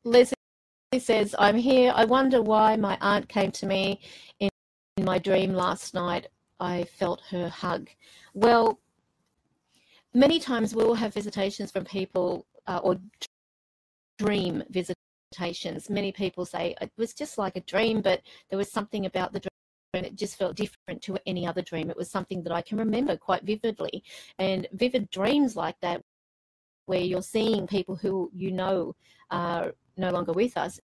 Leslie says, I'm here. I wonder why my aunt came to me in my dream last night. I felt her hug. Well, many times we'll have visitations from people or dream visitations. Many people say it was just like a dream, but there was something about the dream and it just felt different to any other dream. It was something that I can remember quite vividly. And vivid dreams like that, where you're seeing people who you know are no longer with us,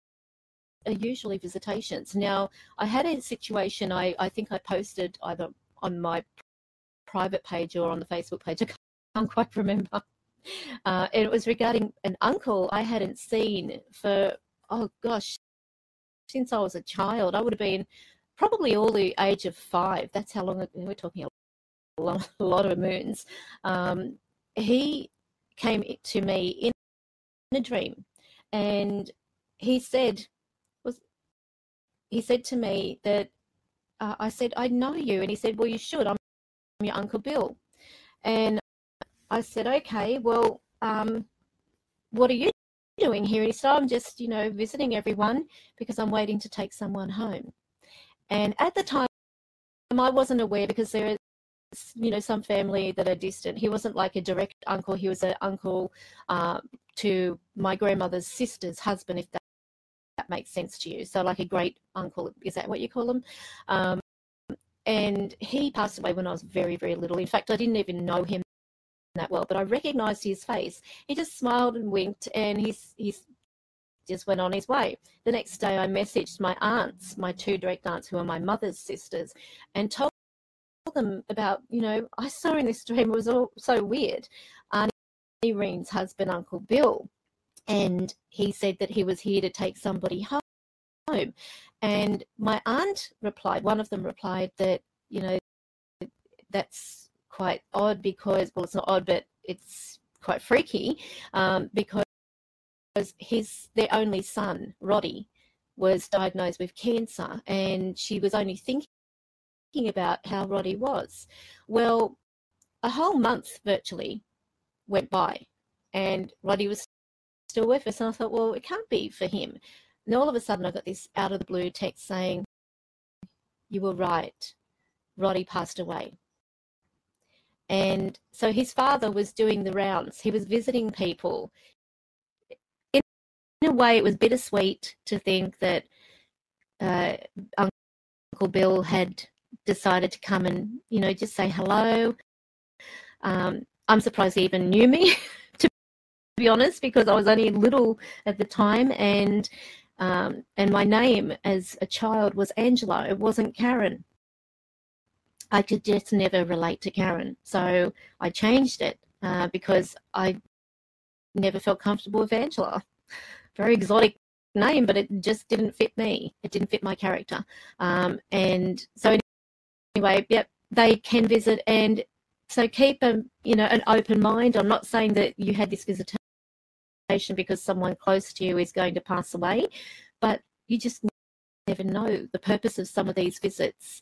are usually visitations. Now, I had a situation, I think I posted either on my private page or on the Facebook page, I can't quite remember. And it was regarding an uncle I hadn't seen for, oh gosh, since I was a child. I would have been probably all the age of 5. That's how long we're talking, a lot of moons. He came to me in a dream, and he said to me that I said, I know you. And he said, well, you should. I'm your Uncle Bill. And I said, okay, well, what are you doing here? And he said, I'm just, visiting everyone because I'm waiting to take someone home. And at the time, I wasn't aware, because there is, some family that are distant. He wasn't like a direct uncle. He was an uncle to my grandmother's sister's husband, if that makes sense to you. So like a great uncle, is that what you call them? And he passed away when I was very, very little. In fact, I didn't even know him that well, but I recognized his face. He just smiled and winked, and he's just went on his way. The next day I messaged my aunts, my 2 direct aunts who are my mother's sisters, and told them about, I saw in this dream, it was all so weird. Auntie Reen's husband, Uncle Bill, and he said that he was here to take somebody home. And my aunt replied, one of them replied that, that's quite odd because, well, it's not odd, but it's quite freaky, because their only son, Roddy, was diagnosed with cancer, and she was only thinking about how Roddy was. Well, a whole month virtually went by, and Roddy was still with us, and I thought, well, it can't be for him. And all of a sudden I got this out of the blue text saying, you were right, Roddy passed away. And so his father was doing the rounds. He was visiting people. In a way, it was bittersweet to think that Uncle Bill had decided to come and, just say hello. I'm surprised he even knew me, to be honest, because I was only little at the time, and my name as a child was Angela. It wasn't Karen. I could just never relate to Karen. So I changed it because I never felt comfortable with Angela. Very exotic name, but it just didn't fit me. It didn't fit my character. And so anyway, yep, they can visit. And so keep an open mind. I'm not saying that you had this visitation because someone close to you is going to pass away, but you just never know the purpose of some of these visits.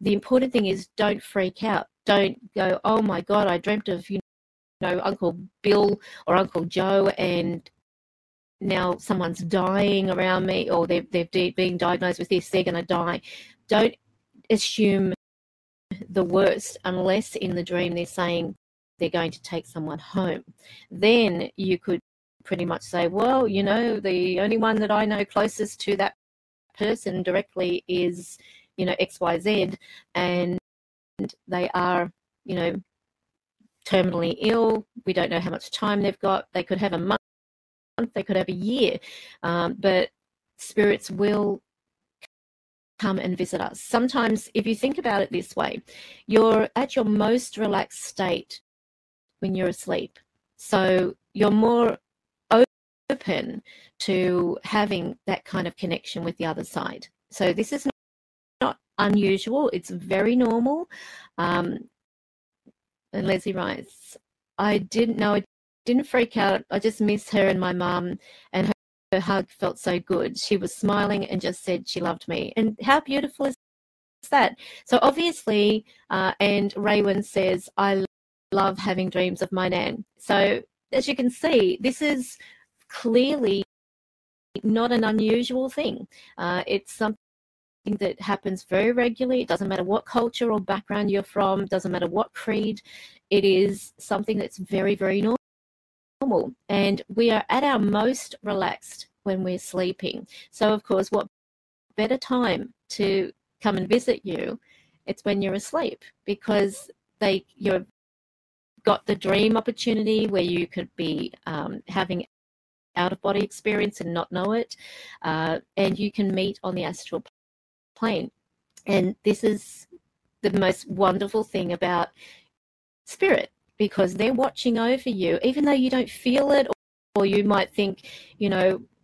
The important thing is, don't freak out. Don't go, oh my God, I dreamt of, Uncle Bill or Uncle Joe, and now someone's dying around me, or they've been diagnosed with this, they're going to die. Don't assume the worst unless in the dream they're saying they're going to take someone home. Then you could pretty much say, well, the only one that I know closest to that person directly is XYZ, and they are, terminally ill. We don't know how much time they've got. They could have a month, they could have a year, but spirits will come and visit us. Sometimes, if you think about it this way, you're at your most relaxed state when you're asleep. So you're more open to having that kind of connection with the other side. So this is not unusual. It's very normal. And Leslie writes, I didn't freak out. I just miss her and my mum, and her hug felt so good. She was smiling and just said she loved me. And how beautiful is that? So obviously, and Raywin says, I love having dreams of my nan. So as you can see, this is clearly not an unusual thing. It's something that happens very regularly. It doesn't matter what culture or background you're from, doesn't matter what creed. It is something that's very, very normal. And we are at our most relaxed when we're sleeping. So, of course, what better time to come and visit you? It's when you're asleep, because you've got the dream opportunity where you could be having out-of-body experience and not know it, and you can meet on the astral plane. And this is the most wonderful thing about spirit, because they're watching over you, even though you don't feel it, or you might think,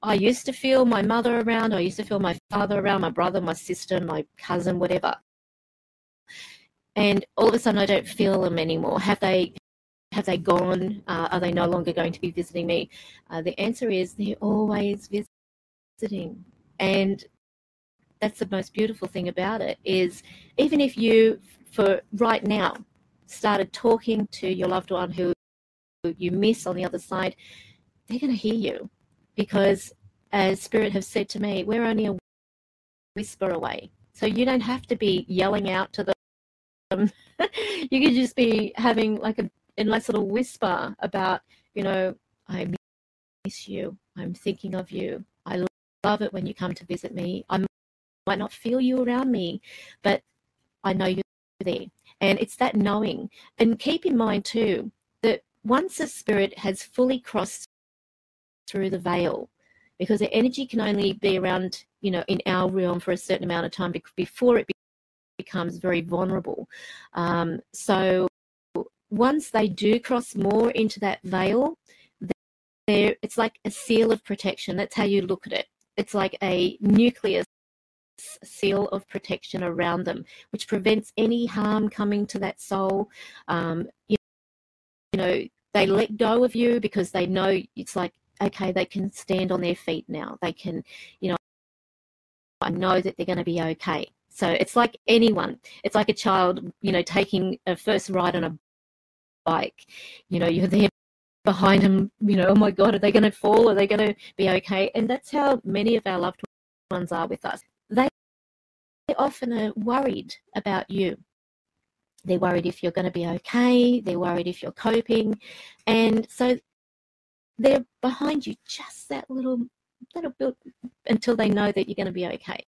I used to feel my mother around, I used to feel my father around, my brother, my sister, my cousin, whatever. And all of a sudden I don't feel them anymore. Have they gone? Are they no longer going to be visiting me? The answer is they're always visiting. And that's the most beautiful thing about it, is even if you, for right now, started talking to your loved one who you miss on the other side, they're going to hear you, because as Spirit have said to me, we're only a whisper away. So you don't have to be yelling out to them. You could just be having like a nice little whisper about, I miss you, I'm thinking of you, I love it when you come to visit me. I might not feel you around me, but I know you're there. And it's that knowing. And keep in mind too, that once a spirit has fully crossed through the veil, because the energy can only be around, in our realm for a certain amount of time before it becomes very vulnerable. So once they do cross more into that veil, it's like a seal of protection. That's how you look at it. It's like a nucleus seal of protection around them, which prevents any harm coming to that soul. They let go of you because they know it's like, okay, they can stand on their feet now. They can, I know that they're going to be okay. So it's like anyone. It's like a child, taking a first ride on a bike. You're there behind them, oh my God, are they going to fall? Are they going to be okay? And that's how many of our loved ones are with us. They often are worried about you. They're worried if you're going to be okay. They're worried if you're coping. And so they're behind you just that little bit until they know that you're going to be okay.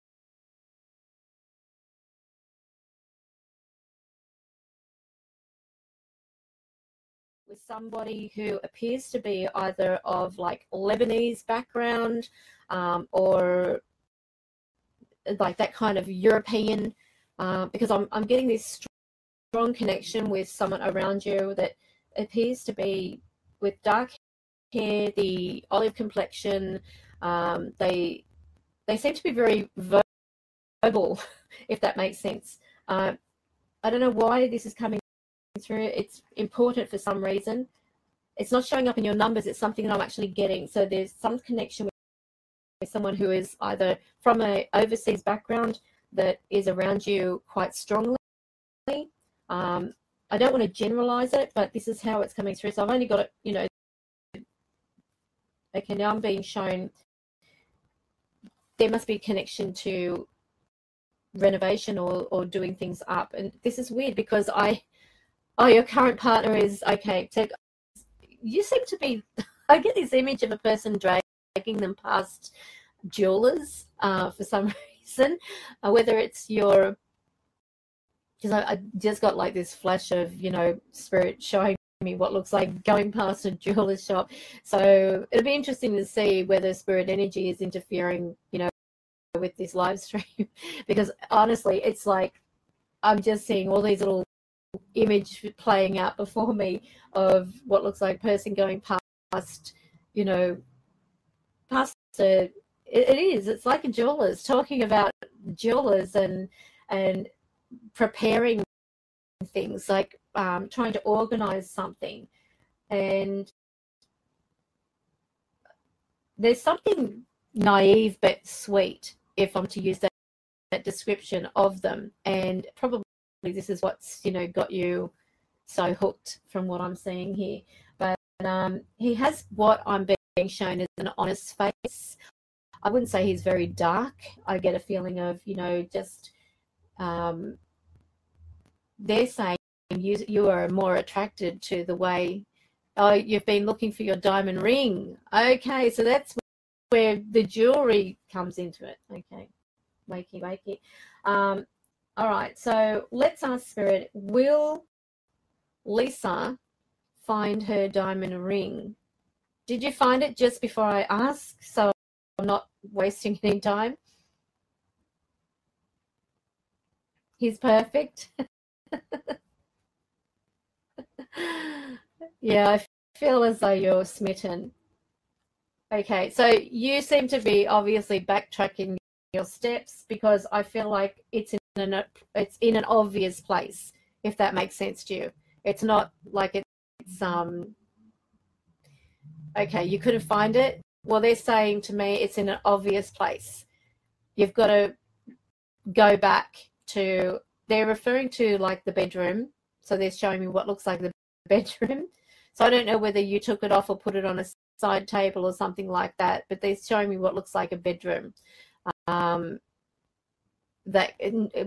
With somebody who appears to be either of like Lebanese background, or like that kind of European, because I'm getting this strong connection with someone around you that appears to be with dark hair, the olive complexion. They seem to be very verbal, if that makes sense. I don't know why this is coming through. It's important for some reason. It's not showing up in your numbers. It's something that I'm actually getting. So there's some connection with someone who is either from an overseas background that is around you quite strongly. I don't want to generalize it, but this is how it's coming through. So I've only got it, okay, now I'm being shown there must be a connection to renovation or doing things up. And this is weird because your current partner is, okay, so you seem to be, I get this image of a person dragging them past jewelers for some reason, whether it's your, because I just got like this flash of, Spirit showing me what looks like going past a jeweler's shop. So it'll be interesting to see whether Spirit energy is interfering, with this live stream, because honestly, it's like I'm just seeing all these little image playing out before me of what looks like a person going past, past it's like a jeweler's, talking about jewelers and preparing things, like trying to organize something. And there's something naive but sweet, if I'm to use that description of them, and probably this is what's got you so hooked from what I'm seeing here. But he has what I'm being shown as an honest face. I wouldn't say he's very dark. I get a feeling of, you know, just they're saying you are more attracted to the way, oh, you've been looking for your diamond ring. Okay, so that's where the jewelry comes into it. Okay, wakey, wakey. All right, so let's ask Spirit, will Lisa find her diamond ring? Did you find it just before I ask, so I'm not wasting any time? He's perfect. Yeah, I feel as though you're smitten. Okay, so you seem to be obviously backtracking your steps, because I feel like it's in an obvious place, if that makes sense to you. It's not like it's okay, you couldn't find it. Well, they're saying to me it's in an obvious place. You've got to go back to, they're referring to like the bedroom. So they're showing me what looks like the bedroom. So I don't know whether you took it off or put it on a side table or something like that, but they're showing me what looks like a bedroom. That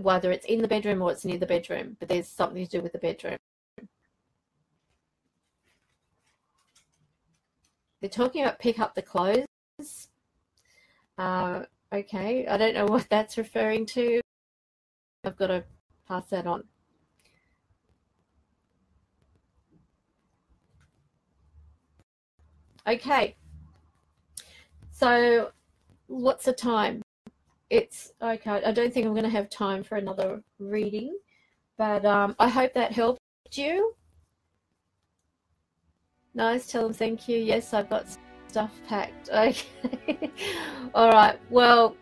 whether it's in the bedroom or it's near the bedroom, but there's something to do with the bedroom. They're talking about pick up the clothes. Okay, I don't know what that's referring to. I've got to pass that on. Okay, so what's the time? It's okay. I don't think I'm going to have time for another reading, but I hope that helped you. Nice, tell them thank you. Yes, I've got stuff packed. Okay. All right, well,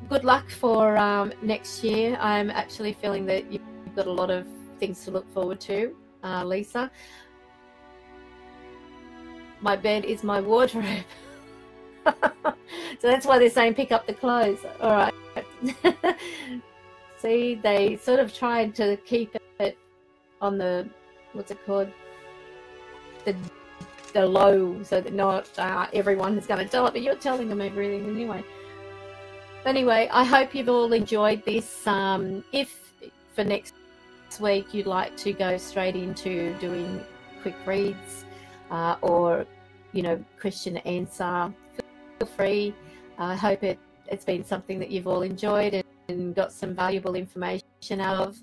good luck for next year. I'm actually feeling that you've got a lot of things to look forward to, Lisa. My bed is my wardrobe. So that's why they're saying pick up the clothes. All right. See, they sort of tried to keep it on the, what's it called? The low, so that not everyone is going to tell it, but you're telling them everything anyway. Anyway, I hope you've all enjoyed this. If for next week you'd like to go straight into doing quick reads or, you know, question answer, feel free. I hope it's been something that you've all enjoyed and got some valuable information out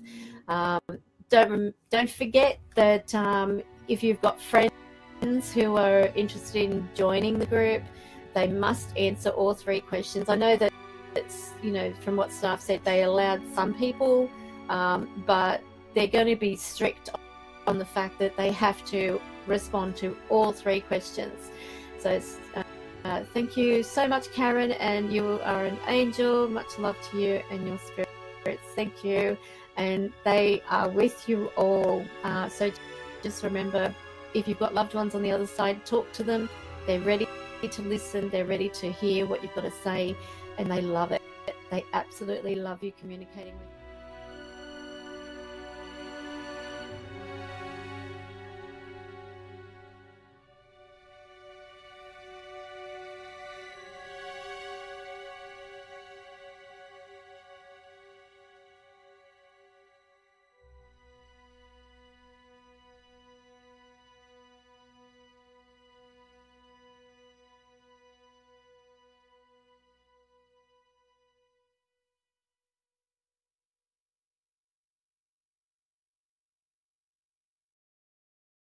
of. Don't forget that if you've got friends who are interested in joining the group, they must answer all 3 questions. I know that it's, you know, from what staff said, they allowed some people, but they're going to be strict on the fact that they have to respond to all 3 questions. So thank you so much, Karen, and you are an angel. Much love to you and your spirits. Thank you, and they are with you all. So just remember, if you've got loved ones on the other side, talk to them. They're ready to listen. They're ready to hear what you've got to say, and they love it. They absolutely love you communicating with them.